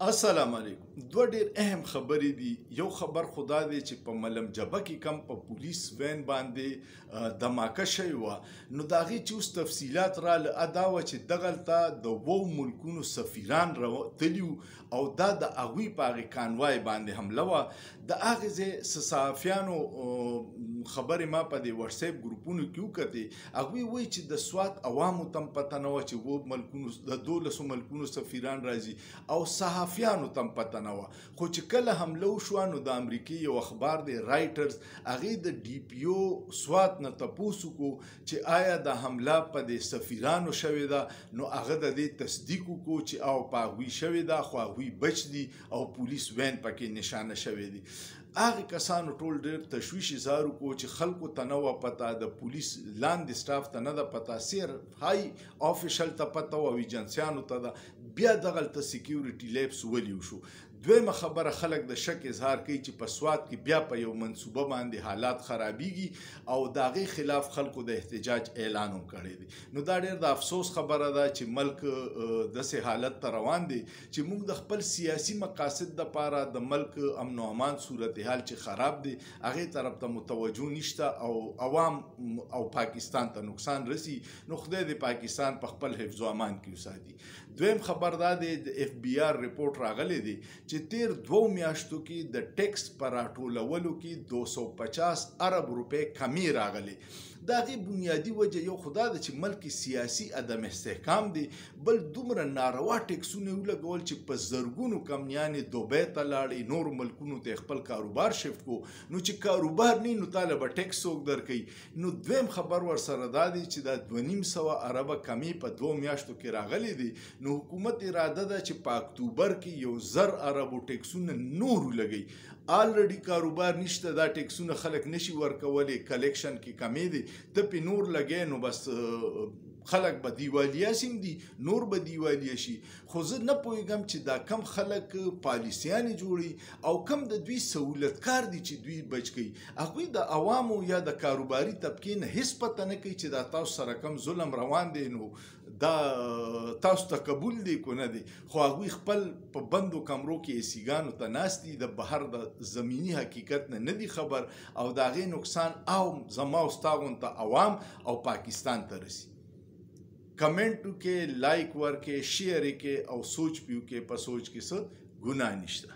السلام علیکم. دوه ډېر اهم خبرې دي. یو خبر خدا دی چې په ملم جبه کې کم په پولیس وین باندې دماکه شوې وه، نو د هغې چې اوس تفصیلات راله دا وه چې دغلته د 2 ملکونو سفیران تلي او دا د هغوی په هغې کانوای باندې حمله وه. د هغې ځای څه صحافیانو خبرې ما په دې وټساپ ګروپونو کې وکتې، هغوی وایي چې د سوات عوامو ته هم پته نه وه چې د 12 ملکونو سفیران راځي او صحافیانو ته هم پته نه وه. خو چې کله حمله وشوه نو د امریکې یو اخبار دی رایټرز، هغې د ډي پي او سوات نه تپوس وکړو چې آیا د حمله په دې سفیرانو شوې ده، نو هغه د دې تصدیق وکړو چې او په هغوی شوې ده، خو هغوی بچ دي او پولیس وین پکې نشانه شوی دی. هغې کسانو ټول ډېر تشویش اظهار وکړو چې خلکو ته نه وه پته، د پولیس لاندې سټاف ته نه ده پته، صرف های آفیشل ته پته وه او ایجنسیانو ته ده. بیا دغلته سیکیورټي لیپس ولي وشو. دویمه خبره، خلک د شک اظهار کوي چې په سوات کې بیا په یو منصوبه باندې حالات خرابیږي او د هغې خلاف خلکو د احتجاج اعلان هم کړی دی. نو دا ډېر د افسوس خبره ده چې ملک داسې حالت ته روان دی چې موږ د خپل سیاسي مقاصد دپاره د ملک امن و امان صورتحال چې خراب دی هغې طرف ته متوجه نشته او عوام او پاکستان ته نقصان رسی، نو خدای د پاکستان په خپل حفظ و امان کې وساتي. دویم خبر دا دی، د اف بی آر رپورټ راغلی دی چې تیر 2 میاشتو کې د ټیکس په راټولولو کې 250 ارب روپۍ کمی راغلی. د هغې بنیادي وجه یو خو دا ده چې ملک سیاسي عدم استحکام دی، بل دومره ناروا ټیکسونه یې ولګول چې په زرګونو کمپنیانې دوبۍ ته لاړې، نورو ملکونو ته خپل کاروبار شفت کو، نو چې کاروبار نه نو تاله به ټیکس څوک درکوي. نو دویم خبر ورسره دا دی چې دا 2,500 اربه کمی په 2 میاشتو کې راغلی دی. نو حکومت اراده ده چې په اکتوبر کې 1,000 اربو ټیکسونه نور ولګوي. آلریډي کاروبار نشته، دا ټیکسونه خلک نشي ورکولی، کلیکشن کې کمی دی، ته پې نور لګی نو بس خلک به دیوالیا سیم دي، نور به دیوالیا شي. خو زه نه پوهېږم چې دا کم خلک پالیسیانې جوړوي او کم د دوی سهولتکار دي چې دوی بچ کوي. هغوی د عوامو یا د کاروباري طبقې نه هېڅ پته نه کوي چې دا تاسو سره کم ظلم روان دی، نو دا تاسو ته قبول دی که نه دی. خو هغوی خپل په بندو کمرو کې ایسیګانو ته ناست دي، د بهر د زمینی حقیقت نه دي خبر او د هغې نقصان او زما او ستا غونته عوام او پاکستان ته رسي. کمنټ وکړئ، لایک ورکړئ، شیر یې کړئ او سوچ پې وکړئ، په سوچ کې څه ګناه نشته.